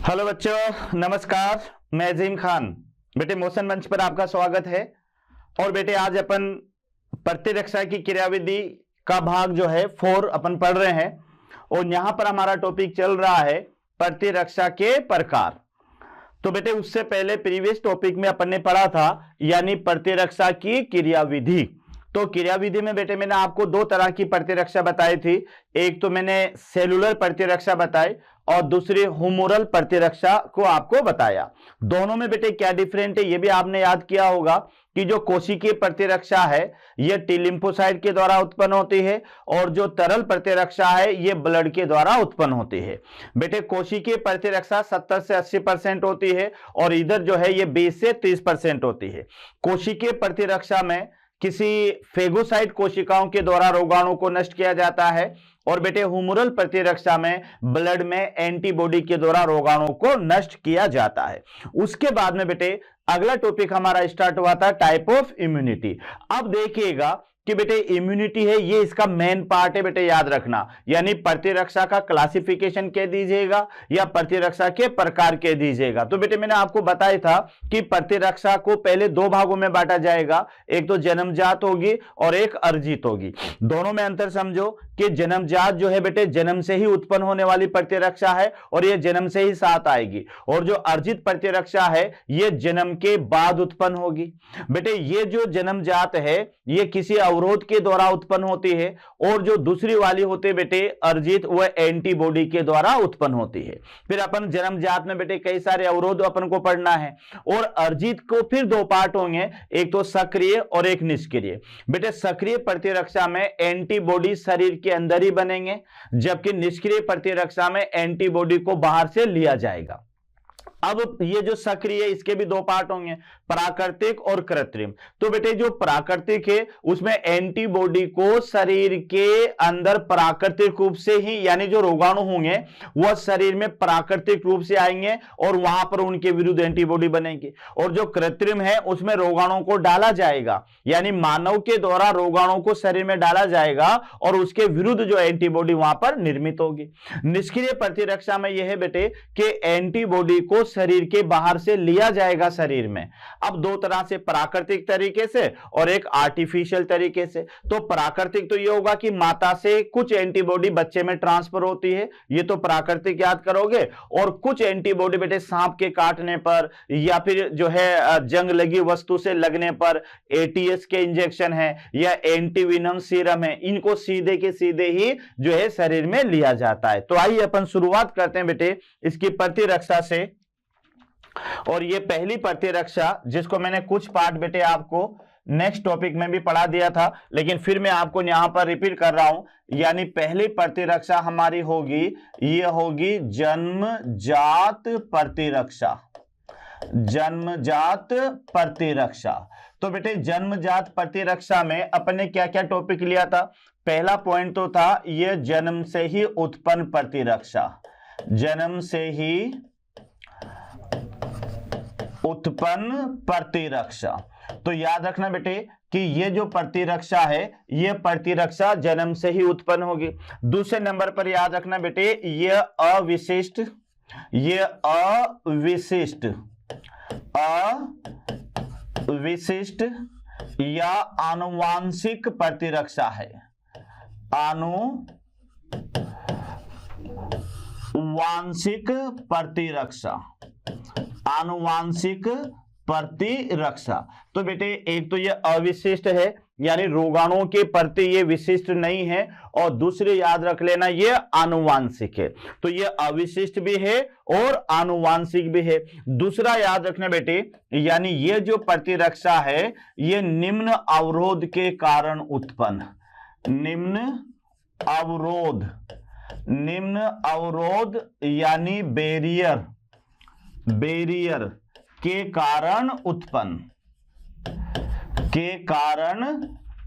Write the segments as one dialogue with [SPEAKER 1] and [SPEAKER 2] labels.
[SPEAKER 1] Hello बच्चों, नमस्कार। मैं अजीम खान। बेटे मोशन मंच पर आपका स्वागत है। और बेटे आज अपन प्रतिरक्षा की क्रियाविधि का भाग जो है 4 अपन पढ़ रहे हैं। और यहां पर हमारा टॉपिक चल रहा है प्रतिरक्षा के प्रकार। तो बेटे उससे पहले प्रीवियस टॉपिक में अपन ने पढ़ा था यानी प्रतिरक्षा की क्रियाविधि। तो क्रियाविधि में बेटे मैंने आपको 2 तरह की प्रतिरक्षा बताई थी। एक तो मैंने सेलुलर प्रतिरक्षा बताई और दूसरी हुमोरल प्रतिरक्षा को आपको बताया। दोनों में बेटे क्या डिफरेंट है ये भी आपने याद किया होगा कि जो कोशिकीय प्रतिरक्षा है यह टी लिम्फोसाइट के द्वारा उत्पन्न होती है और जो तरल प्रतिरक्षा है यह ब्लड के द्वारा उत्पन्न होती है। बेटे कोशिकीय प्रतिरक्षा 70 से 80% होती है और इधर जो है यह 20 से 30% होती है। कोशिकीय प्रतिरक्षा में किसी फेगोसाइट कोशिकाओं के द्वारा रोगाणु को नष्ट किया जाता है और बेटे हुमोरल प्रतिरक्षा में ब्लड में एंटीबॉडी के द्वारा रोगाणु को नष्ट किया जाता है। उसके बाद में बेटे अगला टॉपिक हमारा स्टार्ट हुआ था टाइप ऑफ इम्यूनिटी। अब देखिएगा कि बेटे इम्यूनिटी है ये इसका मेन पार्ट है बेटे, याद रखना। यानी प्रतिरक्षा का क्लासिफिकेशन कह दीजिएगा या प्रतिरक्षा के प्रकार कह दीजिएगा। तो बेटे मैंने आपको बताया था कि प्रतिरक्षा को पहले 2 भागों में बांटा जाएगा, एक तो जन्मजात होगी और एक अर्जित होगी। दोनों में अंतर समझो कि जन्मजात जो है बेटे जन्म से ही उत्पन्न होने वाली प्रतिरक्षा है और यह जन्म से ही साथ आएगी, और जो अर्जित प्रतिरक्षा है यह जन्म के बाद उत्पन्न होगी। बेटे ये जो जन्मजात है यह किसी अवरोध के द्वारा उत्पन्न होती है और जो दूसरी वाली होती है बेटे अर्जित वह एंटीबॉडी के द्वारा उत्पन्न होती है। फिर अपन जन्मजात में बेटे कई सारे अवरोध अपन को पढ़ना है और अर्जित को फिर 2 पार्ट होंगे, एक तो सक्रिय और एक निष्क्रिय। बेटे सक्रिय प्रतिरक्षा में एंटीबॉडी शरीर के अंदर ही बनेंगे, जबकि निष्क्रिय प्रतिरक्षा में एंटीबॉडी को बाहर से लिया जाएगा। अब ये जो सक्रिय है इसके भी 2 पार्ट होंगे, प्राकृतिक और कृत्रिम। तो बेटे जो प्राकृतिक है उसमें एंटीबॉडी को शरीर के अंदर प्राकृतिक रूप से ही यानी जो रोगाणु होंगे वह शरीर में प्राकृतिक रूप से आएंगे और वहां पर उनके विरुद्ध एंटीबॉडी बनेगी। और जो कृत्रिम है उसमें रोगाणु को डाला जाएगा, यानी मानव के द्वारा रोगाणु को शरीर में डाला जाएगा और उसके विरुद्ध जो एंटीबॉडी वहां पर निर्मित होगी। निष्क्रिय प्रतिरक्षा में यह है बेटे कि एंटीबॉडी को शरीर के बाहर से लिया जाएगा शरीर में। अब 2 तरह से, प्राकृतिक तरीके से और एक आर्टिफिशियल तरीके से। तो प्राकृतिक तो ये होगा कि माता से कुछ एंटीबॉडी बच्चे में ट्रांसफर होती है, ये तो प्राकृतिक याद करोगे। और कुछ एंटीबॉडी बेटे सांप के काटने पर या फिर जो है जंग लगी वस्तु से लगने पर, एटीएस के इंजेक्शन है या एंटीविनम सीरम है, इनको सीधे के सीधे ही जो है शरीर में लिया जाता है। तो आइए अपन शुरुआत करते हैं बेटे इसकी प्रतिरक्षा से। और ये पहली प्रतिरक्षा जिसको मैंने कुछ पार्ट बेटे आपको नेक्स्ट टॉपिक में भी पढ़ा दिया था, लेकिन फिर मैं आपको यहां पर रिपीट कर रहा हूं। यानी पहली प्रतिरक्षा हमारी होगी, ये होगी जन्मजात प्रतिरक्षा। जन्मजात प्रतिरक्षा। तो बेटे जन्मजात प्रतिरक्षा में अपन ने क्या क्या टॉपिक लिया था? पहला पॉइंट तो था यह जन्म से ही उत्पन्न प्रतिरक्षा। जन्म से ही उत्पन्न प्रतिरक्षा। तो याद रखना बेटे कि ये जो प्रतिरक्षा है ये प्रतिरक्षा जन्म से ही उत्पन्न होगी। दूसरे नंबर पर याद रखना बेटे ये अविशिष्ट या आनुवांशिक प्रतिरक्षा है। आनुवांशिक प्रतिरक्षा। आनुवांशिक प्रतिरक्षा। तो बेटे एक तो ये अविशिष्ट है यानी रोगाणुओं के प्रति ये विशिष्ट नहीं है, और दूसरे याद रख लेना ये आनुवांशिक है। तो ये अविशिष्ट भी है और आनुवांशिक भी है। दूसरा याद रखना बेटे यानी ये जो प्रतिरक्षा है ये निम्न अवरोध के कारण उत्पन्न, निम्न अवरोध यानी बैरियर के कारण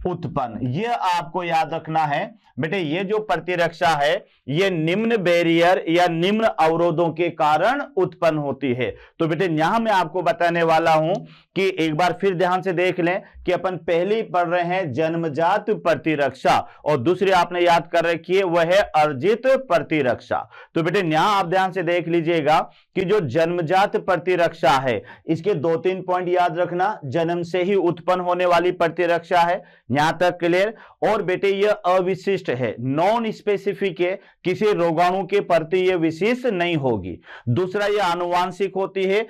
[SPEAKER 1] उत्पन्न। यह आपको याद रखना है बेटे, ये जो प्रतिरक्षा है ये निम्न बैरियर या निम्न अवरोधों के कारण उत्पन्न होती है। तो बेटे यहां मैं आपको बताने वाला हूं कि एक बार फिर ध्यान से देख लें कि अपन पहले पढ़ रहे हैं जन्मजात प्रतिरक्षा और दूसरी आपने याद कर रखी है वह है अर्जित प्रतिरक्षा। तो बेटे यहां आप ध्यान से देख लीजिएगा कि जो जन्मजात प्रतिरक्षा है इसके 2-3 पॉइंट याद रखना। जन्म से ही उत्पन्न होने वाली प्रतिरक्षा है, यहां तक क्लियर। और बेटे यह अविशिष्ट है, नॉन स्पेसिफिक है, किसी रोगाणु के प्रति यह विशिष्ट नहीं होगी। दूसरा यह आनुवांशिक होती है,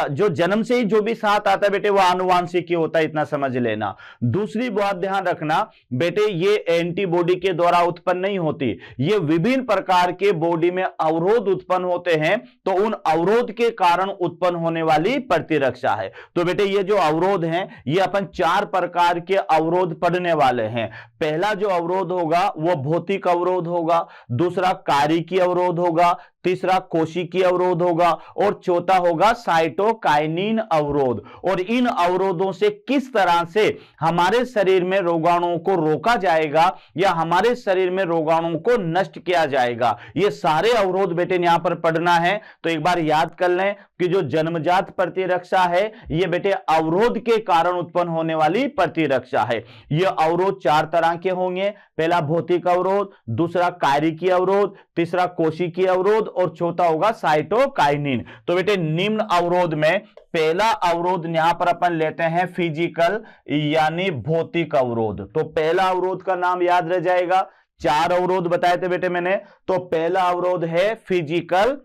[SPEAKER 1] जो जन्म से ही जो भी साथ आता है बेटे वह आनुवांशिक ही होता है, इतना समझ लेना। दूसरी बात ध्यान रखना बेटे, ये एंटीबॉडी के द्वारा उत्पन्न नहीं होती, ये विभिन्न प्रकार के बॉडी में अवरोध उत्पन्न होते हैं, तो उन अवरोध के कारण उत्पन्न होने वाली प्रतिरक्षा है। तो बेटे ये जो अवरोध हैं ये अपन 4 प्रकार के अवरोध पढ़ने वाले हैं। पहला जो अवरोध होगा वो भौतिक अवरोध होगा, दूसरा कार्यकीय अवरोध होगा, तीसरा कोशिकीय अवरोध होगा और चौथा होगा साइटोकाइनिन अवरोध। और इन अवरोधों से किस तरह से हमारे शरीर में रोगाणुओं को रोका जाएगा या हमारे शरीर में रोगाणुओं को नष्ट किया जाएगा, ये सारे अवरोध बेटे यहां पर पढ़ना है। तो एक बार याद कर लें कि जो जन्मजात प्रतिरक्षा है ये बेटे अवरोध के कारण उत्पन्न होने वाली प्रतिरक्षा है। ये अवरोध 4 तरह के होंगे, पहला भौतिक अवरोध, दूसरा कार्यकीय अवरोध, तीसरा कोशिकीय अवरोध और चौथा होगा साइटोकाइनिन। तो बेटे निम्न अवरोध में पहला अवरोध यहां पर अपन लेते हैं फिजिकल यानी भौतिक अवरोध। तो पहला अवरोध का नाम याद रह जाएगा, 4 अवरोध बताए थे बेटे मैंने। तो पहला अवरोध है फिजिकल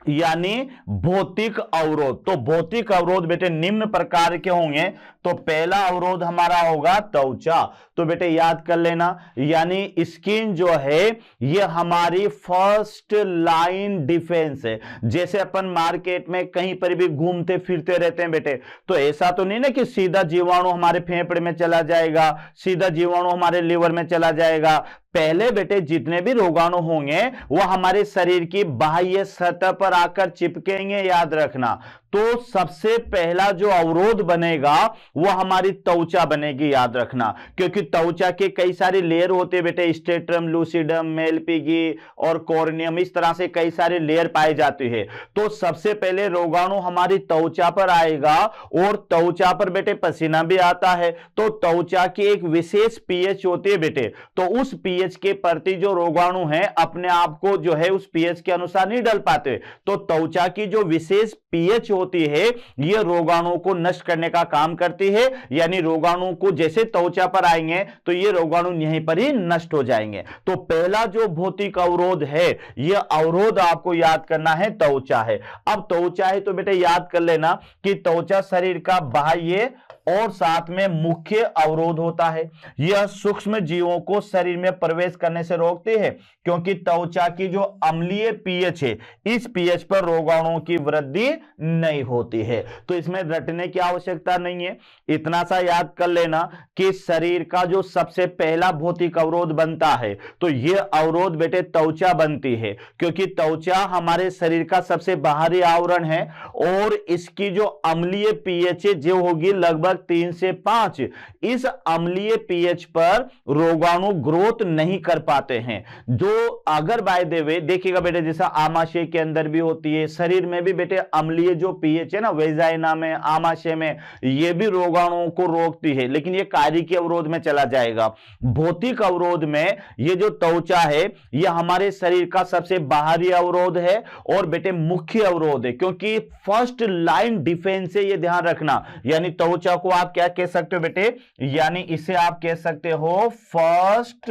[SPEAKER 1] यानी भौतिक अवरोध। तो भौतिक अवरोध बेटे निम्न प्रकार के होंगे। तो पहला अवरोध हमारा होगा त्वचा। तो बेटे याद कर लेना, यानी स्किन जो है ये हमारी फर्स्ट लाइन डिफेंस है। जैसे अपन मार्केट में कहीं पर भी घूमते फिरते रहते हैं बेटे, तो ऐसा तो नहीं ना कि सीधा जीवाणु हमारे फेफड़े में चला जाएगा, सीधा जीवाणु हमारे लीवर में चला जाएगा। पहले बेटे जितने भी रोगाणु होंगे वो हमारे शरीर की बाह्य सतह पर आकर चिपकेंगे, याद रखना। तो सबसे पहला जो अवरोध बनेगा वो हमारी त्वचा बनेगी, याद रखना, क्योंकि त्वचा के कई सारे लेयर होते हैं बेटे, स्ट्रेटम, लूसिडम, मेलपिगी और कॉर्नियम, इस तरह से कई सारे लेयर पाए जाते हैं। तो सबसे पहले रोगाणु हमारी त्वचा पर आएगा और त्वचा पर बेटे पसीना भी आता है। तो त्वचा की एक विशेष पीएच होती है बेटे, तो उस पीएच के प्रति जो रोगाणु है अपने आप को जो है उस पीएच के अनुसार नहीं ढल पाते। तो त्वचा की जो विशेष पीएच होती है यह रोगाणु को नष्ट करने का काम करती है, यानी रोगाणु को जैसे त्वचा पर आएंगे तो ये रोगाणु यहीं पर ही नष्ट हो जाएंगे। तो पहला जो भौतिक अवरोध है यह अवरोध आपको याद करना है त्वचा है। अब त्वचा है तो बेटे याद कर लेना कि त्वचा शरीर का बाह्य और साथ में मुख्य अवरोध होता है। यह सूक्ष्म जीवों को शरीर में प्रवेश करने से रोकती है, क्योंकि त्वचा की जो अम्लीय पीएच है इस पीएच पर रोगाणुओं की वृद्धि नहीं होती है। तो इसमें रटने की आवश्यकता नहीं है, इतना सा याद कर लेना कि शरीर का जो सबसे पहला भौतिक अवरोध बनता है तो यह अवरोध बेटे त्वचा बनती है, क्योंकि त्वचा हमारे शरीर का सबसे बाहरी आवरण है और इसकी जो अम्लीय पीएच जो होगी लगभग 3 से 5, इस अम्लीय पीएच पर रोगाणु ग्रोथ नहीं कर पाते हैं। जो अगर बाय द वे देखिएगा बेटे, जैसा आमाशय के अंदर भी होती है, शरीर में भी बेटे अम्लीय जो पीएच है ना, वेजाइना में, आमाशय में, ये भी रोगाणुओं को रोकती है, लेकिन ये कार्यकीय अवरोध में चला जाएगा। भौतिक अवरोध में ये जो त्वचा है ये हमारे शरीर का सबसे बाहरी अवरोध है और बेटे मुख्य अवरोध है, क्योंकि फर्स्ट लाइन डिफेंस है, ये ध्यान रखना। यानी त्वचा को आप क्या कह सकते हो बेटे, यानी इसे आप कह सकते हो first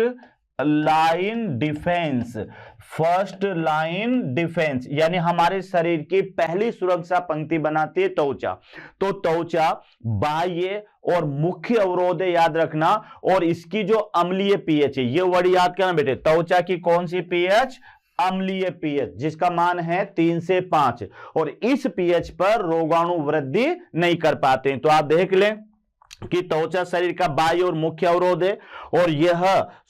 [SPEAKER 1] line defence. First line defence यानी हमारे शरीर की पहली सुरक्षा पंक्ति बनाती है त्वचा। तो त्वचा बाह्य और मुख्य अवरोध है, याद रखना। और इसकी जो अम्लीय पीएच है, ये वर्ड याद करना बेटे, त्वचा की कौन सी पीएच, अम्लीय पीएच, जिसका मान है 3 से 5, और इस पीएच पर रोगाणु वृद्धि नहीं कर पाते हैं। तो आप देख लें कि त्वचा शरीर का बाह्य और मुख्य अवरोध है और यह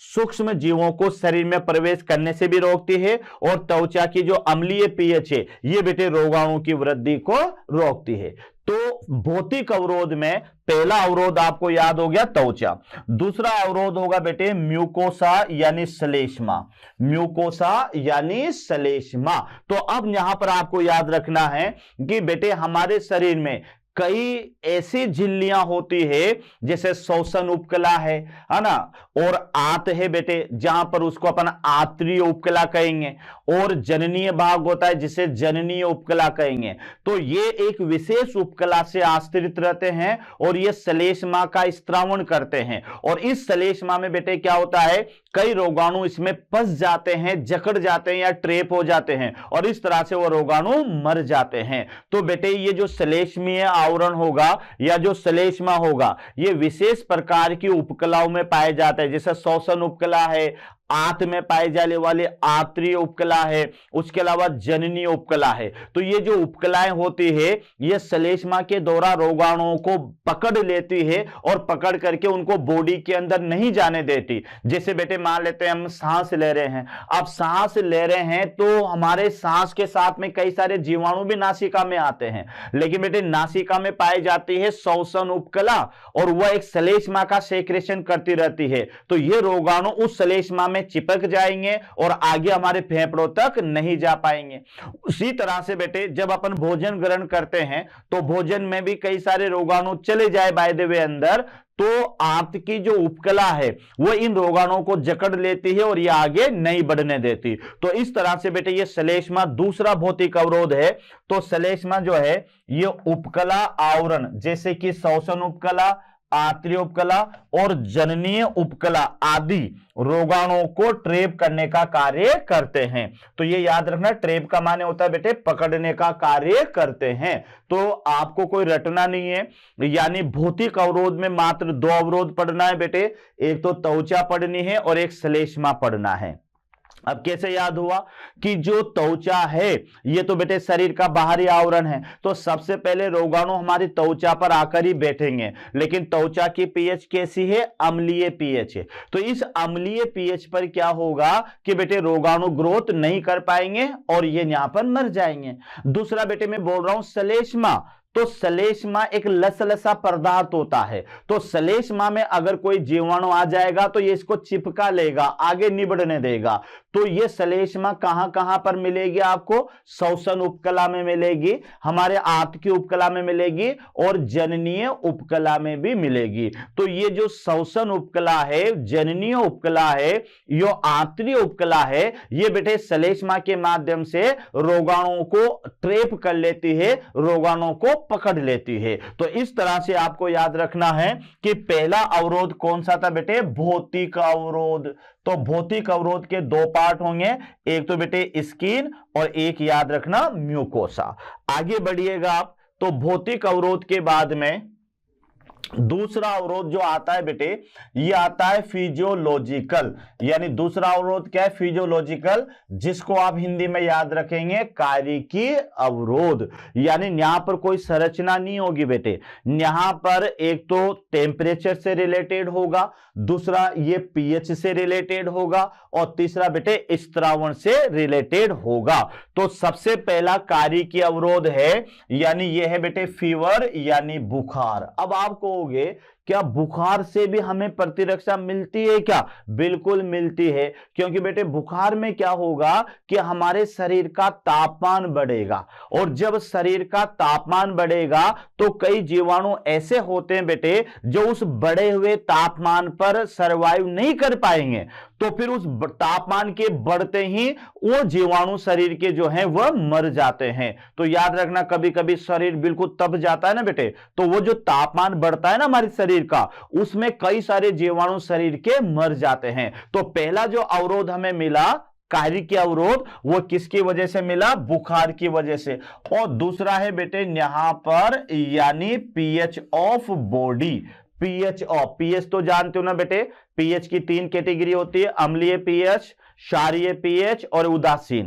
[SPEAKER 1] सूक्ष्म जीवों को शरीर में प्रवेश करने से भी रोकती है, और त्वचा की जो अम्लीय पीएच है ये बेटे रोगाणु की वृद्धि को रोकती है। तो भौतिक अवरोध में पहला अवरोध आपको याद हो गया त्वचा, दूसरा अवरोध होगा बेटे म्यूकोसा यानी श्लेष्मा, म्यूकोसा यानी श्लेष्मा। तो अब यहां पर आपको याद रखना है कि बेटे हमारे शरीर में कई ऐसी झिल्लियां होती है, जैसे श्वसन उपकला है ना, और आंत है बेटे जहां पर उसको अपन आंतरीय उपकला कहेंगे, और जननीय भाग होता है जिसे जननीय उपकला कहेंगे। तो ये एक विशेष उपकला से आश्रित रहते हैं और ये श्लेष्मा का स्त्रावण करते हैं, और इस श्लेष्मा में बेटे क्या होता है, कई रोगाणु इसमें फंस जाते हैं, जकड़ जाते हैं या ट्रेप हो जाते हैं, और इस तरह से वो रोगाणु मर जाते हैं। तो बेटे ये जो श्लेष्मीय आवरण होगा या जो श्लेष्मा होगा, ये विशेष प्रकार की उपकलाओं में पाए जाते हैं, जैसे श्वसन उपकला है, आंत में पाए जाने वाले आंतरीय उपकला है, उसके अलावा जननीय उपकला है। तो ये जो उपकलाएं होती है ये श्लेष्मा के द्वारा रोगाणुओं को पकड़ लेती है और पकड़ करके उनको बॉडी के अंदर नहीं जाने देती। जैसे बेटे मान लेते हैं हम सांस ले रहे हैं, अब सांस ले रहे हैं तो हमारे सांस के साथ में कई सारे जीवाणु भी नासिका में आते हैं, लेकिन बेटे नासिका में पाई जाती है श्वसन उपकला और वह एक श्लेष्मा का सेक्रेशन करती रहती है। तो ये रोगाणु उस श्लेष्मा में चिपक जाएंगे और आगे हमारे फेफड़ों तक नहीं जा पाएंगे। उसी तरह से बेटे जब अपन भोजन ग्रहण करते हैं तो भोजन में भी कई सारे रोगाणु चले जाए बाय द वे अंदर, तो आंत की जो उपकला है वो इन रोगाणुओं को जकड़ लेती है और ये आगे नहीं बढ़ने देती। तो इस तरह से बेटे ये श्लेष्मा दूसरा भौतिक अवरोध है। तो श्लेष्मा जो है ये उपकला आवरण, जैसे कि श्वसन उपकला, आंतरिक उपकला और जननीय उपकला आदि रोगाणुओं को ट्रैप करने का कार्य करते हैं। तो ये याद रखना, ट्रैप का माने होता है बेटे पकड़ने का कार्य करते हैं। तो आपको कोई रटना नहीं है, यानी भौतिक अवरोध में मात्र दो अवरोध पढ़ना है बेटे, एक तो त्वचा पढ़नी है और एक श्लेष्मा पढ़ना है। अब कैसे याद हुआ कि जो त्वचा है ये तो बेटे शरीर का बाहरी आवरण है, तो सबसे पहले रोगाणु हमारी त्वचा पर आकर ही बैठेंगे, लेकिन त्वचा की पीएच कैसी है, अम्लीय पीएच है। तो इस अम्लीय पीएच पर क्या होगा कि बेटे रोगाणु ग्रोथ नहीं कर पाएंगे और ये यहां पर मर जाएंगे। दूसरा बेटे मैं बोल रहा हूं श्लेष्मा, तो श्लेष्मा एक लसलसा पदार्थ होता है, तो श्लेष्मा में अगर कोई जीवाणु आ जाएगा तो ये इसको चिपका लेगा, आगे नहीं बढ़ने देगा। तो ये श्लेष्मा कहां कहां पर मिलेगी आपको, श्वसन उपकला में मिलेगी, हमारे आंत की उपकला में मिलेगी और जननीय उपकला में भी मिलेगी। तो ये जो श्वसन उपकला है, जननीय उपकला है, यो आंतरिक उपकला है, ये बेटे श्लेष्मा के माध्यम से रोगाणुओं को ट्रैप कर लेती है, रोगाणुओं को पकड़ लेती है। तो इस तरह से आपको याद रखना है कि पहला अवरोध कौन सा था बेटे, भौतिक अवरोध। तो भौतिक अवरोध के दो पार्ट होंगे, एक तो बेटे स्किन और एक याद रखना म्यूकोसा। आगे बढ़िएगा आप, तो भौतिक अवरोध के बाद में दूसरा अवरोध जो आता है बेटे ये आता है फिजियोलॉजिकल, यानी दूसरा अवरोध क्या है, फिजियोलॉजिकल, जिसको आप हिंदी में याद रखेंगे कायिकीय अवरोध। यानी यहां पर कोई संरचना नहीं होगी बेटे, यहां पर एक तो टेम्परेचर से रिलेटेड होगा, दूसरा ये पीएच से रिलेटेड होगा और तीसरा बेटे स्त्रावण से रिलेटेड होगा। तो सबसे पहला कायिकीय अवरोध है, यानी यह है बेटे फीवर यानी बुखार। अब आप कहोगे क्या बुखार से भी हमें प्रतिरक्षा मिलती है क्या, बिल्कुल मिलती है, क्योंकि बेटे बुखार में क्या होगा कि हमारे शरीर का तापमान बढ़ेगा, और जब शरीर का तापमान बढ़ेगा तो कई जीवाणु ऐसे होते हैं बेटे जो उस बढ़े हुए तापमान पर सरवाइव नहीं कर पाएंगे, तो फिर उस तापमान के बढ़ते ही वो जीवाणु शरीर के जो हैं वह मर जाते हैं। तो याद रखना, कभी कभी शरीर बिल्कुल तप जाता है ना बेटे, तो वो जो तापमान बढ़ता है ना हमारे शरीर का, उसमें कई सारे जीवाणु शरीर के मर जाते हैं। तो पहला जो अवरोध हमें मिला कायिकीय अवरोध, वो किसकी वजह से मिला, बुखार की वजह से। और दूसरा है बेटे यहां पर यानी pH of body, pH of, pH तो जानते हो ना बेटे, पीएच की तीन कैटेगरी होती है, अम्लीय पीएच, क्षारीय पीएच और उदासीन,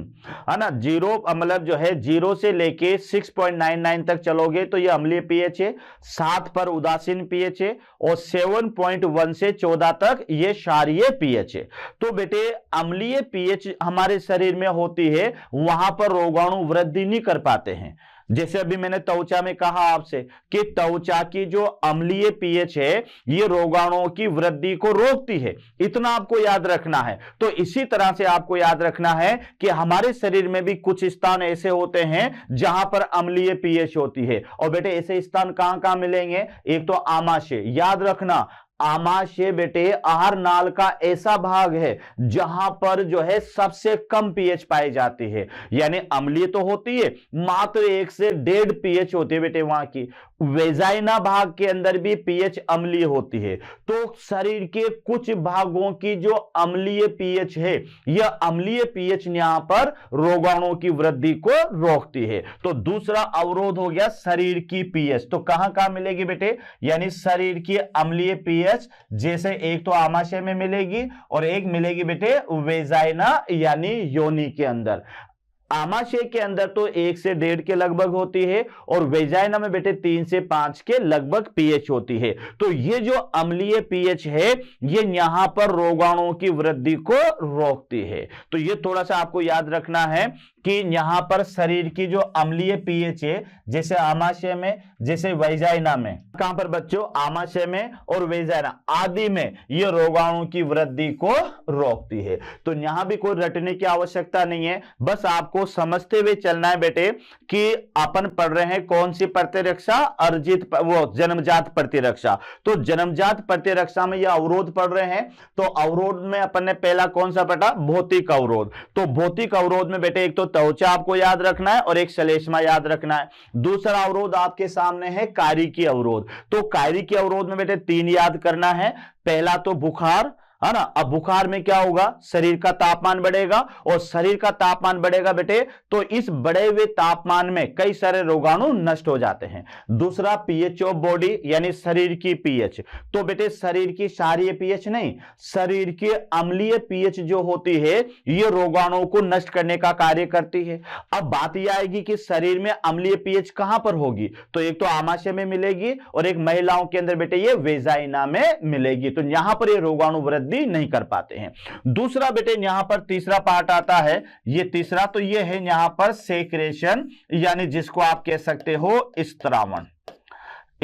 [SPEAKER 1] है ना। जीरो मतलब जो है 0 से लेके 6.99 तक चलोगे तो ये अम्लीय पीएच है, 7 पर उदासीन पीएच है और 7.1 से 14 तक ये क्षारीय पीएच है। तो बेटे अम्लीय पीएच हमारे शरीर में होती है, वहां पर रोगाणु वृद्धि नहीं कर पाते हैं, जैसे अभी मैंने त्वचा में कहा आपसे कि त्वचा की जो अम्लीय पीएच है ये रोगाणुओं की वृद्धि को रोकती है, इतना आपको याद रखना है। तो इसी तरह से आपको याद रखना है कि हमारे शरीर में भी कुछ स्थान ऐसे होते हैं जहां पर अम्लीय पीएच होती है। और बेटे ऐसे स्थान कहां कहां मिलेंगे? एक तो आमाशय, याद रखना आमाशय बेटे आहार नाल का ऐसा भाग है जहां पर जो है सबसे कम पीएच पाई जाती है, यानी अम्लीय तो होती है, मात्र 1 से 1.5 पीएच होती है बेटे वहां की। वेजाइना भाग के अंदर भी पीएच अम्लीय होती है। तो शरीर के कुछ भागों की जो अम्लीय पीएच है, यह अम्लीय पीएच यहां पर रोगाणुओं की वृद्धि को रोकती है। तो दूसरा अवरोध हो गया शरीर की पीएच। तो कहां कहां मिलेगी बेटे? यानी शरीर की अम्लीय पीएच जैसे एक तो आमाशय में मिलेगी और एक मिलेगी बेटे वेजाइना यानी योनि के अंदर। आमाशय के अंदर तो 1 से 1.5 के लगभग होती है और वेजाइना में बेटे 3 से 5 के लगभग पीएच होती है। तो ये जो अम्लीय पीएच है ये यहां पर रोगाणुओं की वृद्धि को रोकती है। तो ये थोड़ा सा आपको याद रखना है कि यहां पर शरीर की जो अम्लीय पीएच है जैसे आमाशय में, जैसे वेजाइना में, कहां पर बच्चों? आमाशय में और वेजाइना आदि में ये रोगाणुओं की वृद्धि को रोकती है। तो यहां भी कोई रटने की आवश्यकता नहीं है, बस आपको समझते हुए चलना है बेटे कि अपन पढ़ रहे हैं कौन सी प्रतिरक्षा? अर्जित वो जन्मजात प्रतिरक्षा। तो जन्मजात प्रतिरक्षा में यह अवरोध पढ़ रहे हैं। तो अवरोध में अपन ने पहला कौन सा पढ़ा? भौतिक अवरोध। तो भौतिक अवरोध में बेटे एक तो त्वचा आपको याद रखना है और एक श्लेष्मा याद रखना है। दूसरा अवरोध आपके सामने है कायरिकी अवरोध। तो कायरिकी अवरोध में बेटे 3 याद करना है। पहला तो बुखार, है ना। अब बुखार में क्या होगा? शरीर का तापमान बढ़ेगा और शरीर का तापमान बढ़ेगा बेटे तो इस बढ़े हुए तापमान में कई सारे रोगाणु नष्ट हो जाते हैं। दूसरा पीएच ऑफ बॉडी यानी शरीर की पीएच। तो बेटे शरीर की क्षारीय पीएच नहीं, शरीर की अम्लीय पीएच जो होती है ये रोगाणुओं को नष्ट करने का कार्य करती है। अब बात यह आएगी कि शरीर में अम्लीय पीएच कहां पर होगी? तो एक तो आमाशय में मिलेगी और एक महिलाओं के अंदर बेटे ये वेजाइना में मिलेगी। तो यहां पर ये रोगाणु वृद्धि नहीं कर पाते हैं। दूसरा बेटे यहां पर तीसरा पार्ट आता है, ये तीसरा तो ये है यहां पर सेक्रेशन यानी जिसको आप कह सकते हो स्त्रावण।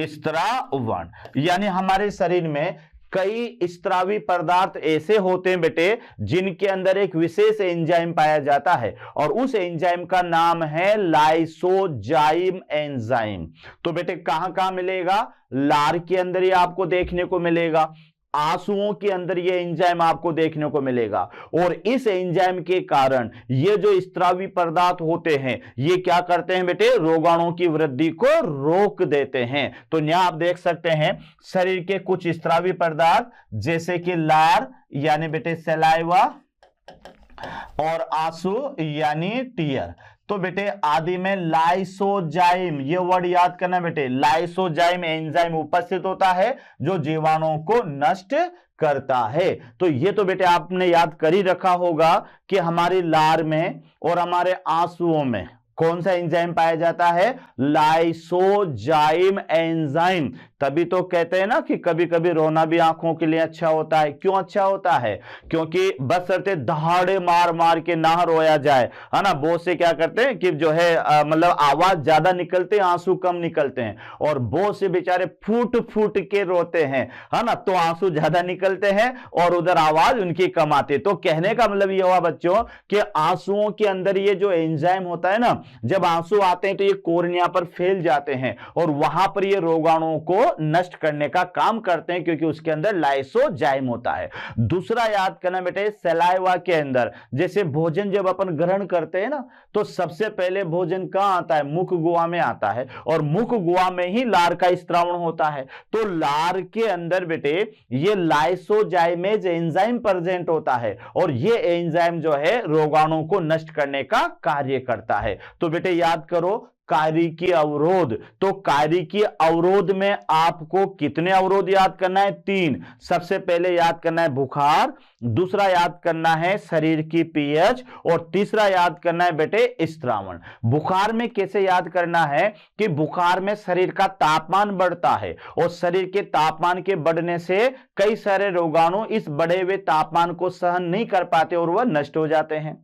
[SPEAKER 1] स्त्रावण यानी हमारे शरीर में कई स्त्रावी पदार्थ ऐसे होते हैं बेटे जिनके अंदर एक विशेष एंजाइम पाया जाता है और उस एंजाइम का नाम है लाइसोजाइम एंजाइम। तो बेटे कहां कहां मिलेगा? लार के अंदर ही आपको देखने को मिलेगा, आंसुओं के अंदर ये एंजाइम आपको देखने को मिलेगा और इस एंजाइम के कारण ये जो स्त्रावी पदार्थ होते हैं ये क्या करते हैं बेटे? रोगाणुओं की वृद्धि को रोक देते हैं। तो यहां आप देख सकते हैं शरीर के कुछ स्त्रावी पदार्थ जैसे कि लार यानी बेटे सलाइवा और आंसू यानी टीयर। तो बेटे आदि में लाइसोजाइम, ये वर्ड याद करना बेटे, लाइसोजाइम एंजाइम उपस्थित होता है जो जीवाणुओं को नष्ट करता है। तो ये तो बेटे आपने याद कर ही रखा होगा कि हमारी लार में और हमारे आंसुओं में कौन सा एंजाइम पाया जाता है? Lysozyme enzyme. तभी तो कहते हैं ना कि कभी कभी रोना भी आंखों के लिए अच्छा होता है। क्यों अच्छा होता है? क्योंकि बशर्ते दहाड़े मार मार के ना रोया जाए, है ना। बहुत से क्या करते हैं कि जो है मतलब आवाज ज्यादा निकलते हैं, आंसू कम निकलते हैं, और बहुत से बेचारे फूट फूट के रोते हैं, है ना, तो आंसू ज्यादा निकलते हैं और उधर आवाज उनकी कम आती है। तो कहने का मतलब ये हुआ बच्चों कि आंसुओं के अंदर ये जो एंजाइम होता है ना, जब आंसू आते हैं तो ये कोर्निया पर फैल जाते हैं और वहां पर ये रोगाणुओं को नष्ट करने का काम करते हैं क्योंकि उसके अंदर लाइसोजाइम होता है। दूसरा याद करना बेटे, सलाइवा के अंदर जैसे भोजन जब अपन ग्रहण करते हैं ना तो सबसे पहले भोजन कहां आता है? मुख गुहा में आता है और मुख गुहा में ही लार का स्त्रावण होता है। तो लार के अंदर बेटे ये लाइसोजाइमेज एंजाइम प्रेजेंट होता है और ये एंजाइम जो है रोगाणुओं को नष्ट करने का कार्य करता है। तो बेटे याद करो कायरिकी अवरोध। तो कायरिकी अवरोध में आपको कितने अवरोध याद करना है? 3। सबसे पहले याद करना है बुखार, दूसरा याद करना है शरीर की पीएच और तीसरा याद करना है बेटे स्त्रावण। बुखार में कैसे याद करना है कि बुखार में शरीर का तापमान बढ़ता है और शरीर के तापमान के बढ़ने से कई सारे रोगाणु इस बढ़े हुए तापमान को सहन नहीं कर पाते और वह नष्ट हो जाते हैं।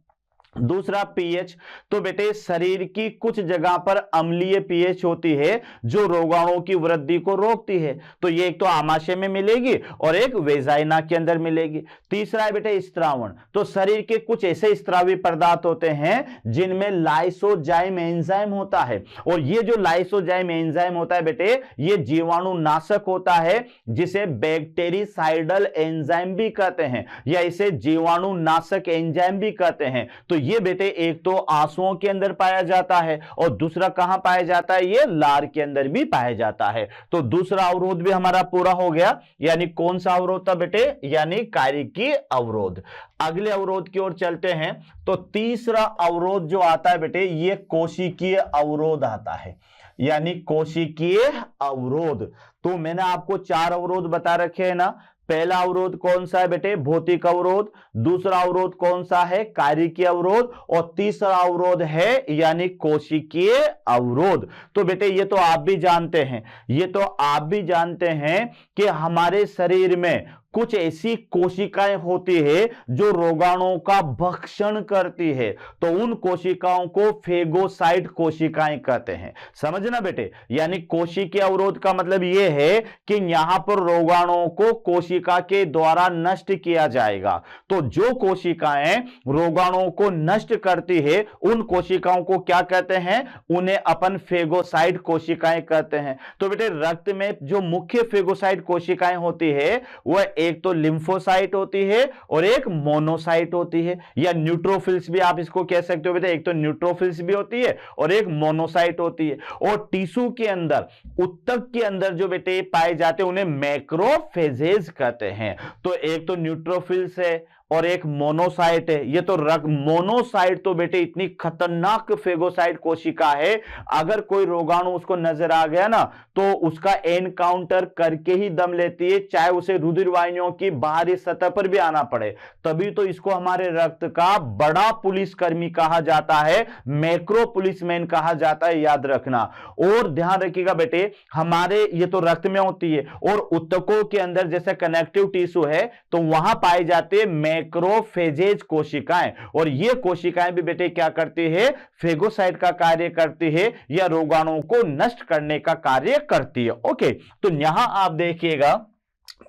[SPEAKER 1] दूसरा पीएच, तो बेटे शरीर की कुछ जगह पर अम्लीय पीएच होती है जो रोगाणुओं की वृद्धि को रोकती है, तो ये एक तो आमाशय में मिलेगी और एक वेजाइना के अंदर मिलेगी। तीसरा है बेटे स्त्रावण, तो शरीर के कुछ ऐसे स्त्रावी पदार्थ होते हैं जिनमें लाइसोजाइम एंजाइम होता है, और ये जो लाइसोजाइम एंजाइम होता है बेटे ये जीवाणु नाशक होता है, जिसे बैक्टीरिसाइडल एंजाइम भी कहते हैं या इसे जीवाणु नाशक एंजाइम भी कहते हैं। तो ये बेटे एक तो आंसुओं के अंदर पाया जाता है और दूसरा कहां पाया जाता है, ये लार के अंदर भी पाया जाता है। तो दूसरा अवरोध भी हमारा पूरा हो गया, यानी कौन सा अवरोध था बेटे, यानी कायरिकी अवरोध। अगले अवरोध की ओर चलते हैं, तो तीसरा अवरोध जो आता है बेटे ये कोशिकीय अवरोध आता है, यानी कोशिकीय अवरोध। तो मैंने आपको 4 अवरोध बता रखे हैं ना। पहला अवरोध कौन सा है बेटे, भौतिक अवरोध। दूसरा अवरोध कौन सा है, कायरिकीय अवरोध। और तीसरा अवरोध है यानी कोशिकीय अवरोध। तो बेटे ये तो आप भी जानते हैं, ये तो आप भी जानते हैं कि हमारे शरीर में कुछ ऐसी कोशिकाएं होती है जो रोगाणुओं का भक्षण करती है, तो उन कोशिकाओं को फेगोसाइट कोशिकाएं कहते हैं। समझना बेटे, यानी कोशिकीय अवरोध का मतलब यह है कि यहां पर रोगाणुओं को कोशिका के द्वारा नष्ट किया जाएगा। तो जो कोशिकाएं रोगाणुओं को नष्ट करती है उन कोशिकाओं को क्या कहते हैं, उन्हें अपन फेगोसाइट कोशिकाएं कहते हैं। तो बेटे रक्त में जो मुख्य फेगोसाइट कोशिकाएं होती है वह एक तो लिम्फोसाइट होती है और एक मोनोसाइट होती है, या न्यूट्रोफिल्स भी आप इसको कह सकते हो बेटा। एक तो न्यूट्रोफिल्स भी होती है और एक मोनोसाइट होती है। और टिश्यू के अंदर, उत्तक के अंदर जो बेटे पाए जाते हैं उन्हें मैक्रोफेजेज कहते हैं। तो एक तो न्यूट्रोफिल्स है और एक मोनोसाइट है। ये तो मोनोसाइट तो बेटे इतनी खतरनाक फेगोसाइट कोशिका है, अगर कोई रोगाणु उसको नजर आ गया ना तो उसका एनकाउंटर करके ही दम लेती है, चाहे उसे रुधिर वाहिनियों की बाहरी सतह पर भी आना पड़े। तभी तो इसको हमारे रक्त का बड़ा पुलिसकर्मी कहा जाता है, मैक्रो पुलिसमैन कहा जाता है, याद रखना। और ध्यान रखिएगा बेटे, हमारे ये तो रक्त में होती है और उत्तकों के अंदर जैसे कनेक्टिव टिश्यू है तो वहां पाई जाती है मैक्रोफेजेज कोशिकाएं, और ये कोशिकाएं भी बेटे क्या करती है, फेगोसाइट का कार्य करती है या रोगाणुओं को नष्ट करने का कार्य करती है। ओके, तो यहां आप देखिएगा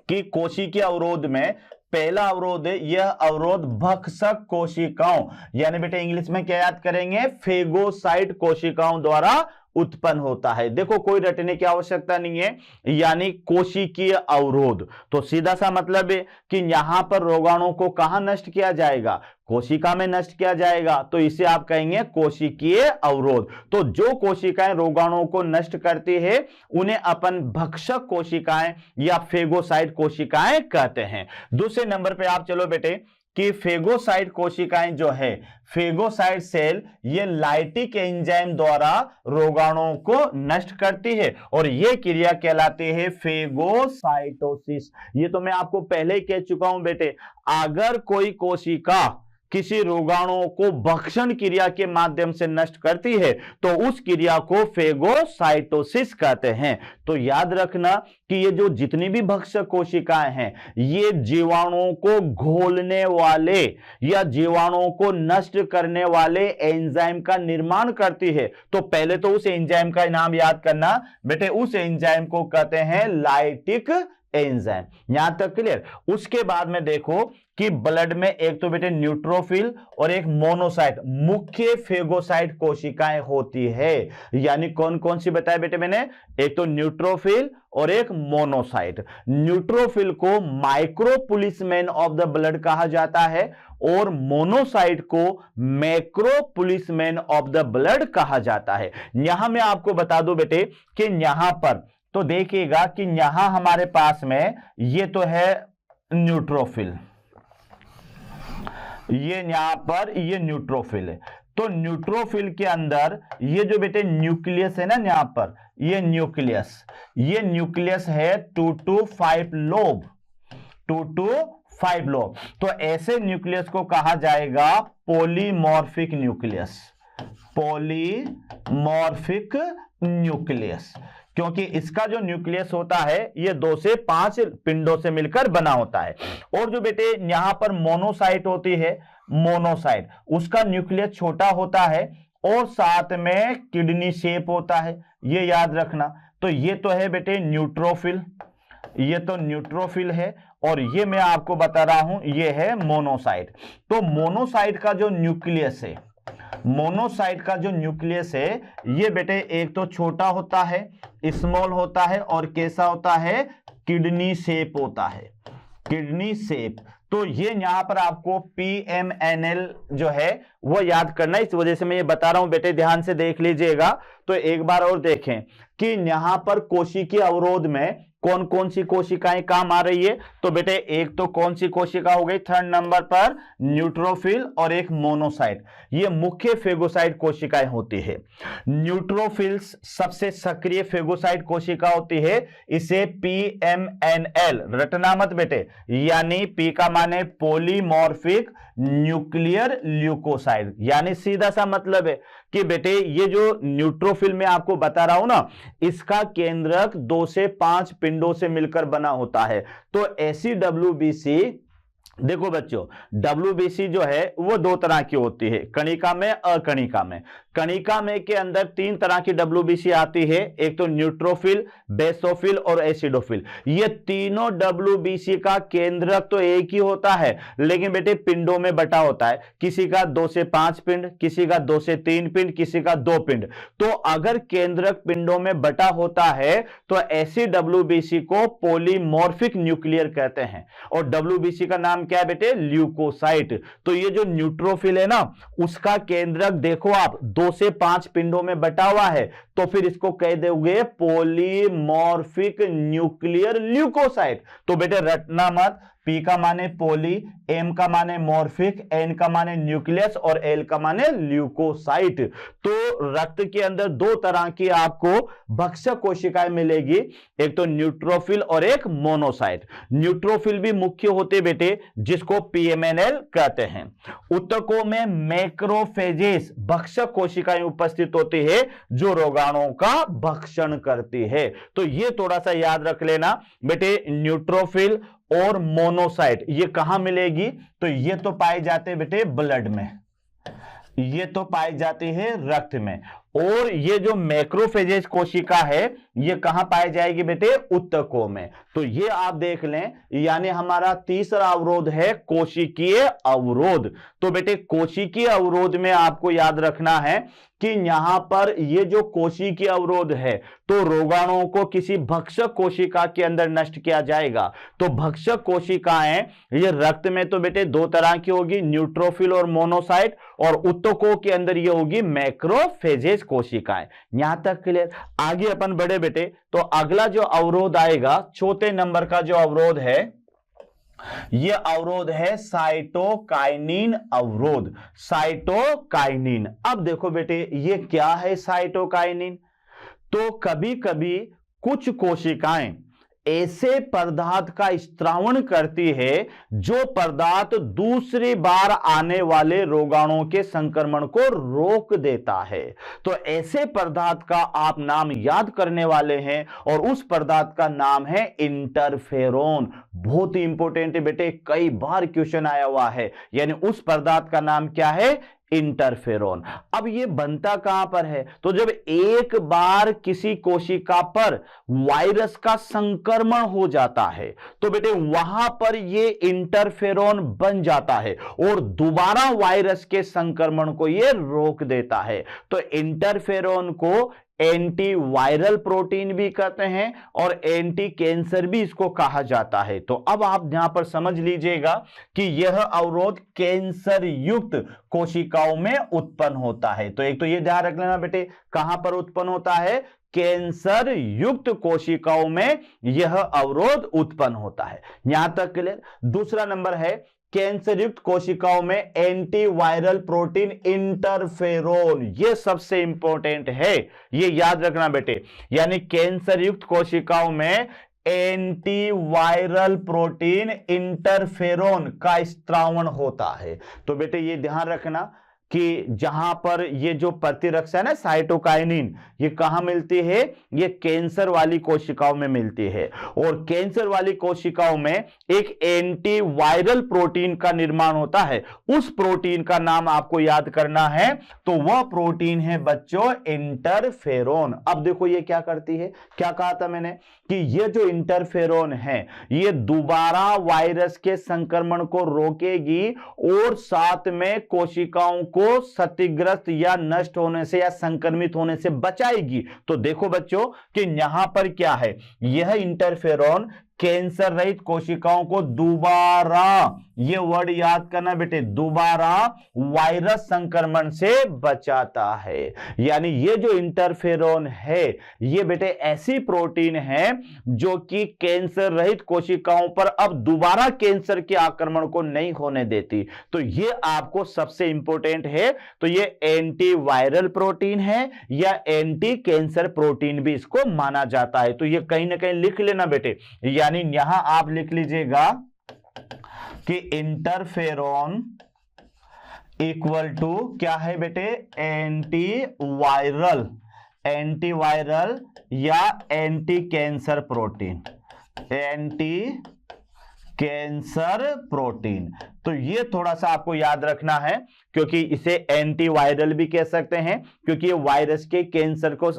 [SPEAKER 1] कि कोशिकीय अवरोध में पहला अवरोध है यह अवरोध भक्षक कोशिकाओं, यानी बेटे इंग्लिश में क्या याद करेंगे, फेगोसाइट कोशिकाओं द्वारा उत्पन्न होता है। देखो कोई रटने की आवश्यकता नहीं है, यानी कोशिकीय अवरोध। तो सीधा सा मतलब है कि यहां पर रोगाणुओं को कहां नष्ट किया जाएगा, कोशिका में नष्ट किया जाएगा, तो इसे आप कहेंगे कोशिकीय अवरोध। तो जो कोशिकाएं रोगाणुओं को नष्ट करती है उन्हें अपन भक्षक कोशिकाएं या फेगोसाइट कोशिकाएं कहते हैं। दूसरे नंबर पे आप चलो बेटे कि फेगोसाइट कोशिकाएं जो है, फेगोसाइट सेल, ये लाइटिक एंजाइम द्वारा रोगाणुओं को नष्ट करती है और यह क्रिया कहलाती है फेगोसाइटोसिस। ये तो मैं आपको पहले ही कह चुका हूं बेटे, अगर कोई कोशिका किसी रोगाणुओं को भक्षण क्रिया के माध्यम से नष्ट करती है तो उस क्रिया को फेगोसाइटोसिस कहते हैं। तो याद रखना कि ये जो जितनी भी भक्षक कोशिकाएं हैं ये जीवाणुओं को घोलने वाले या जीवाणुओं को नष्ट करने वाले एंजाइम का निर्माण करती है। तो पहले तो उस एंजाइम का नाम याद करना बेटे, उस एंजाइम को कहते हैं लाइटिक एंजाइम। यहां तक क्लियर। उसके बाद में देखो कि ब्लड में एक तो बेटे न्यूट्रोफिल और एक मोनोसाइट मुख्य फेगोसाइट कोशिकाएं होती है, यानी कौन कौन सी बताया बेटे मैंने, एक तो न्यूट्रोफिल और एक मोनोसाइट। न्यूट्रोफिल को micro policeman of the blood कहा जाता है और मोनोसाइट को macro policeman of the blood कहा जाता है। यहां मैं आपको बता दूं बेटे कि यहां पर तो देखिएगा कि यहां हमारे पास में ये तो है न्यूट्रोफिल, ये यहां पर ये न्यूट्रोफिल है। तो न्यूट्रोफिल के अंदर ये जो बेटे न्यूक्लियस है ना, यहां पर ये न्यूक्लियस है 2 to 5 लोब, 2 to 5 लोब। तो ऐसे न्यूक्लियस को कहा जाएगा पॉलीमॉर्फिक न्यूक्लियस, पॉलीमॉर्फिक न्यूक्लियस, क्योंकि इसका जो न्यूक्लियस होता है ये 2 से 5 पिंडों से मिलकर बना होता है। और जो बेटे यहां पर मोनोसाइट होती है, मोनोसाइट, उसका न्यूक्लियस छोटा होता है और साथ में किडनी शेप होता है, ये याद रखना। तो ये तो है बेटे न्यूट्रोफिल, ये तो न्यूट्रोफिल है, और ये मैं आपको बता रहा हूं ये है मोनोसाइट। तो मोनोसाइट का जो न्यूक्लियस है, मोनोसाइट का जो न्यूक्लियस है ये बेटे एक तो छोटा होता है, स्मॉल होता है, और कैसा होता है, किडनी शेप होता है, किडनी शेप। तो ये यहां पर आपको PMNL जो है वो याद करना है, इस वजह से मैं ये बता रहा हूं बेटे, ध्यान से देख लीजिएगा। तो एक बार और देखें कि यहां पर कोशिकीय अवरोध में कौन कौन सी कोशिकाएं काम आ रही है। तो बेटे एक तो कौन सी कोशिका हो गई थर्ड नंबर पर, न्यूट्रोफिल, और एक मोनोसाइट। ये मुख्य फेगोसाइट कोशिकाएं होती है। न्यूट्रोफिल्स सबसे सक्रिय फेगोसाइट कोशिका होती है, इसे PMNL रटना मत बेटे, यानी P का माने पॉलीमॉर्फिक न्यूक्लियर ल्यूकोसाइड, यानी सीधा सा मतलब है कि बेटे ये जो न्यूट्रोफिल में आपको बता रहा हूं ना, इसका केंद्रक 2 से 5 पिंडों से मिलकर बना होता है। तो ऐसी WBC, देखो बच्चों, WBC जो है वो 2 तरह की होती है, कणिका में, अकणिका में। कणिका में के अंदर 3 तरह की WBC आती है, एक तो न्यूट्रोफिल, बेसोफिल और एसिडोफिल। ये तीनों WBC का केंद्रक तो एक ही होता है, लेकिन बेटे पिंडों में बटा होता है, किसी का 2 से 5 पिंड, किसी का 2 से 3 पिंड, किसी का 2 पिंड। तो अगर केंद्रक पिंडों में बटा होता है तो ऐसी WBC को पॉलीमॉर्फिक न्यूक्लियर कहते हैं, और WBC का नाम क्या है बेटे, ल्यूकोसाइट। तो ये जो न्यूट्रोफिल है ना, उसका केंद्रक देखो आप 2 से 5 पिंडों में बटा हुआ है, तो फिर इसको कह दोगे पॉलीमॉर्फिक न्यूक्लियर ल्यूकोसाइट। तो बेटे रटना मत, P का माने पॉली, M का माने मॉर्फिक, N का माने न्यूक्लियस और L का माने ल्यूकोसाइट। तो रक्त के अंदर 2 तरह की आपको भक्षक कोशिकाएं मिलेगी, एक तो न्यूट्रोफिल और एक मोनोसाइट। न्यूट्रोफिल भी मुख्य होते बेटे, जिसको PMNL कहते हैं। ऊतकों में मैक्रोफेजेस भक्षक कोशिकाएं उपस्थित होती है जो रोगाणुओं का भक्षण करती है। तो ये थोड़ा सा याद रख लेना बेटे, न्यूट्रोफिल और मोनोसाइट ये कहां मिलेगी, तो ये तो पाए जाते हैं बेटे ब्लड में, ये तो पाई जाती है रक्त में। और ये जो मैक्रोफेजेस कोशिका है ये कहां पाई जाएगी बेटे, ऊतकों में। तो ये आप देख लें, यानी हमारा तीसरा अवरोध है कोशिकीय अवरोध। तो बेटे कोशिकीय अवरोध में आपको याद रखना है कि यहां पर ये जो कोशिकीय अवरोध है, तो रोगाणुओं को किसी भक्षक कोशिका के अंदर नष्ट किया जाएगा। तो भक्षक कोशिकाएं ये रक्त में तो बेटे 2 तरह की होगी, न्यूट्रोफिल और मोनोसाइट, और ऊतकों के अंदर ये होगी मैक्रोफेजेस कोशिकाएं। यहां तक क्लियर। आगे अपन बढ़े बेटे, तो अगला जो अवरोध आएगा, चौथे नंबर का जो अवरोध है, यह अवरोध है साइटोकाइनिन अवरोध। साइटोकाइनिन, अब देखो बेटे ये क्या है साइटोकाइनिन। तो कभी कभी कुछ कोशिकाएं ऐसे पदार्थ का स्त्रावण करती है जो पदार्थ दूसरी बार आने वाले रोगाणुओं के संक्रमण को रोक देता है। तो ऐसे पदार्थ का आप नाम याद करने वाले हैं, और उस पदार्थ का नाम है इंटरफेरोन। बहुत ही इंपॉर्टेंट है बेटे, कई बार क्वेश्चन आया हुआ है, यानी उस पदार्थ का नाम क्या है, इंटरफेरोन। अब ये बनता कहां पर है, तो जब एक बार किसी कोशिका पर वायरस का संक्रमण हो जाता है तो बेटे वहां पर ये इंटरफेरोन बन जाता है और दोबारा वायरस के संक्रमण को ये रोक देता है। तो इंटरफेरोन को एंटी वायरल प्रोटीन भी कहते हैं और एंटी कैंसर भी इसको कहा जाता है। तो अब आप यहां पर समझ लीजिएगा कि यह अवरोध कैंसर युक्त कोशिकाओं में उत्पन्न होता है। तो एक तो ये ध्यान रख लेना बेटे, कहां पर उत्पन्न होता है, कैंसर युक्त कोशिकाओं में यह अवरोध उत्पन्न होता है। यहां तक क्लियर। दूसरा नंबर है, कैंसर युक्त कोशिकाओं में एंटीवायरल प्रोटीन इंटरफेरोन, ये सबसे इंपॉर्टेंट है, ये याद रखना बेटे। यानी कैंसर युक्त कोशिकाओं में एंटीवायरल प्रोटीन इंटरफेरोन का स्त्रावण होता है। तो बेटे ये ध्यान रखना कि जहां पर ये जो प्रतिरक्षा है ना साइटोकाइनिन, ये कहां मिलती है, ये कैंसर वाली कोशिकाओं में मिलती है। और कैंसर वाली कोशिकाओं में एक एंटीवायरल प्रोटीन का निर्माण होता है। उस प्रोटीन का नाम आपको याद करना है, तो वह प्रोटीन है बच्चों इंटरफेरोन। अब देखो ये क्या करती है, क्या कहा था मैंने कि ये जो इंटरफेरोन है ये दोबारा वायरस के संक्रमण को रोकेगी और साथ में कोशिकाओं को क्षतिग्रस्त या नष्ट होने से या संक्रमित होने से बचाएगी। तो देखो बच्चों कि यहां पर क्या है, यह इंटरफेरोन कैंसर रहित कोशिकाओं को दोबारा, ये वर्ड याद करना बेटे, दोबारा वायरस संक्रमण से बचाता है। यानी ये जो इंटरफेरोन है ये बेटे ऐसी प्रोटीन है जो कि कैंसर रहित कोशिकाओं पर अब दोबारा कैंसर के आक्रमण को नहीं होने देती। तो ये आपको सबसे इंपॉर्टेंट है। तो ये एंटीवायरल प्रोटीन है या एंटी कैंसर प्रोटीन भी इसको माना जाता है। तो ये कहीं ना कहीं लिख लेना बेटे, यानी यहां आप लिख लीजिएगा कि इंटरफेरोन इक्वल टू क्या है बेटे, एंटीवायरल, एंटीवायरल या anti cancer protein, anti cancer protein. तो ये थोड़ा सा आपको याद रखना है, क्योंकि इसे एंटीवायरल भी कह सकते हैं, क्योंकि ये वायरस के कैंसर को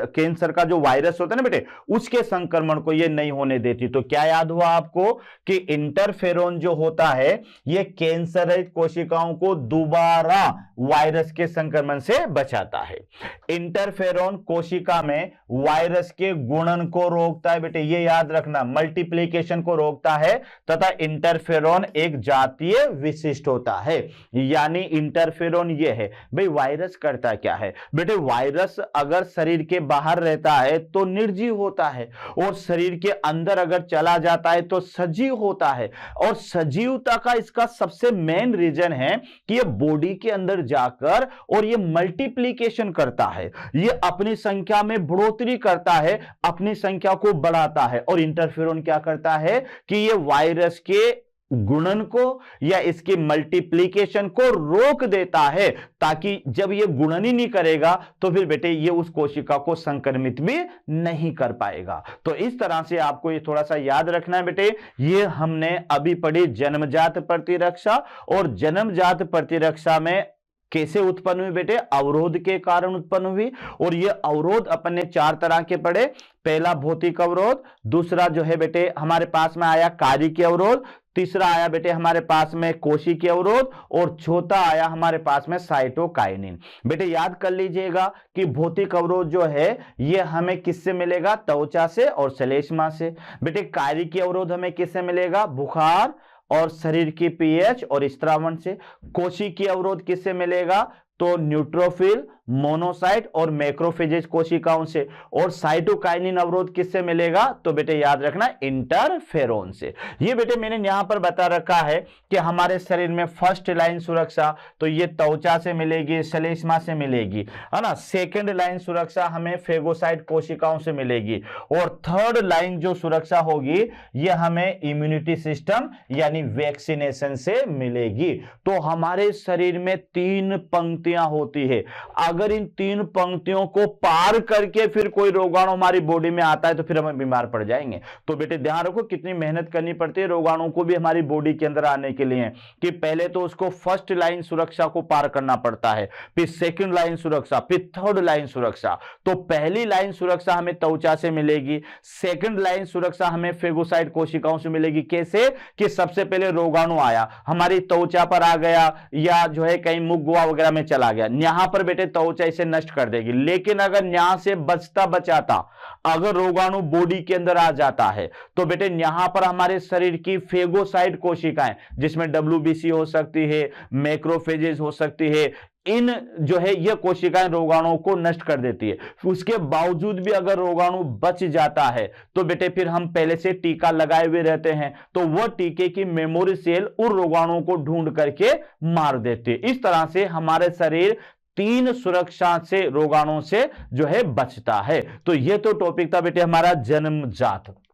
[SPEAKER 1] कैंसर का जो वायरस होता है ना बेटे, उसके संक्रमण को ये नहीं होने देती। तो क्या याद हुआ आपको कि इंटरफेरोन जो होता है ये कैंसर रहित कोशिकाओं को दोबारा वायरस के संक्रमण से बचाता है। इंटरफेरोन कोशिका में वायरस के गुणन को रोकता है बेटे, ये याद रखना, मल्टीप्लीकेशन को रोकता है, तथा इंटरफेरोन एक जातीय विशिष्ट होता है। यानी इंटरफेरोन ये है भाई, वायरस करता क्या है बेटे, वायरस अगर शरीर के बाहर रहता है तो निर्जीव होता है, और शरीर के अंदर अगर चला जाता है तो सजीव होता है। और सजीवता का इसका सबसे मेन रीजन है कि ये बॉडी के अंदर जाकर और ये मल्टीप्लीकेशन करता है, ये अपनी संख्या में बढ़ोतरी करता है, अपनी संख्या को बढ़ाता है। और इंटरफेरोन क्या करता है कि ये वायरस के गुणन को या इसके मल्टीप्लीकेशन को रोक देता है, ताकि जब ये गुणन ही नहीं करेगा तो फिर बेटे ये उस कोशिका को संक्रमित भी नहीं कर पाएगा। तो इस तरह से आपको ये थोड़ा सा याद रखना है बेटे। ये हमने अभी पढ़ी जन्मजात प्रतिरक्षा, और जन्मजात प्रतिरक्षा में कैसे उत्पन्न हुई बेटे, अवरोध के कारण उत्पन्न हुई। और ये अवरोध अपन ने 4 तरह के पढ़े। पहला भौतिक अवरोध, दूसरा जो है बेटे हमारे पास में आया कार्यिक अवरोध, तीसरा आया बेटे हमारे पास में कोशिकीय अवरोध, और चौथा आया हमारे पास में साइटोकाइनिन। बेटे याद कर लीजिएगा कि भौतिक अवरोध जो है ये हमें किससे मिलेगा, त्वचा से और श्लेष्मा से। बेटे कार्यिक अवरोध हमें किससे मिलेगा, बुखार और शरीर की पीएच और स्त्रावण से। कोशिकीय अवरोध किससे मिलेगा, तो न्यूट्रोफिल, मोनोसाइट और मैक्रोफेजेज कोशिकाओं से। और साइटोकाइनिन अवरोध किससे मिलेगा, तो बेटे याद रखना इंटरफेरोन से। ये बेटे मैंने यहां पर बता रखा है कि हमारे शरीर में फर्स्ट लाइन सुरक्षा तो ये त्वचा से मिलेगी, श्लेष्मा से मिलेगी, है ना। सेकंड लाइन सुरक्षा हमें फेगोसाइट कोशिकाओं से मिलेगी, और थर्ड लाइन जो सुरक्षा होगी ये हमें इम्यूनिटी सिस्टम यानी वैक्सीनेशन से मिलेगी। तो हमारे शरीर में 3 पंक्तियां होती है। अगर इन 3 पंक्तियों को पार करके फिर कोई रोगाणु हमारी बॉडी में आता है तो फिर हम बीमार पड़ जाएंगे। तो बेटे ध्यान रखो कितनी मेहनत करनी पड़ती है रोगाणु को भी हमारी बॉडी के अंदर आने के लिए, कि पहले तो उसको फर्स्ट लाइन सुरक्षा को पार करना पड़ता है, फिर सेकंड लाइन सुरक्षा, फिर थर्ड लाइन सुरक्षा। तो पहली लाइन सुरक्षा हमें त्वचा से मिलेगी, सेकंड लाइन सुरक्षा हमें फेगोसाइट कोशिकाओं से मिलेगी। कैसे, कि सबसे पहले रोगाणु आया हमारी त्वचा पर आ गया, या जो है कहीं मुख गुहा वगैरह में चला गया, यहां पर बेटे त्वचा इसे नष्ट कर देगी। लेकिन अगर यहां से बचता बचाता अगर रोगाणु बॉडी के अंदर आ जाता है तो बेटे यहां पर हमारे शरीर की फेगोसाइट कोशिकाएं, जिसमें WBC हो सकती है, मैक्रोफेजेस हो सकती है, इन जो है यह कोशिकाएं रोगाणुओं को नष्ट कर देती है। उसके बावजूद भी अगर रोगाणु बच जाता है तो बेटे फिर हम पहले से टीका लगाए हुए रहते हैं, तो वह टीके की मेमोरी सेल उन रोगाणुओं को ढूंढ करके मार देती है। इस तरह से हमारे शरीर 3 सुरक्षा से रोगाणुओं से जो है बचता है। तो यह तो टॉपिक था बेटे हमारा जन्मजात।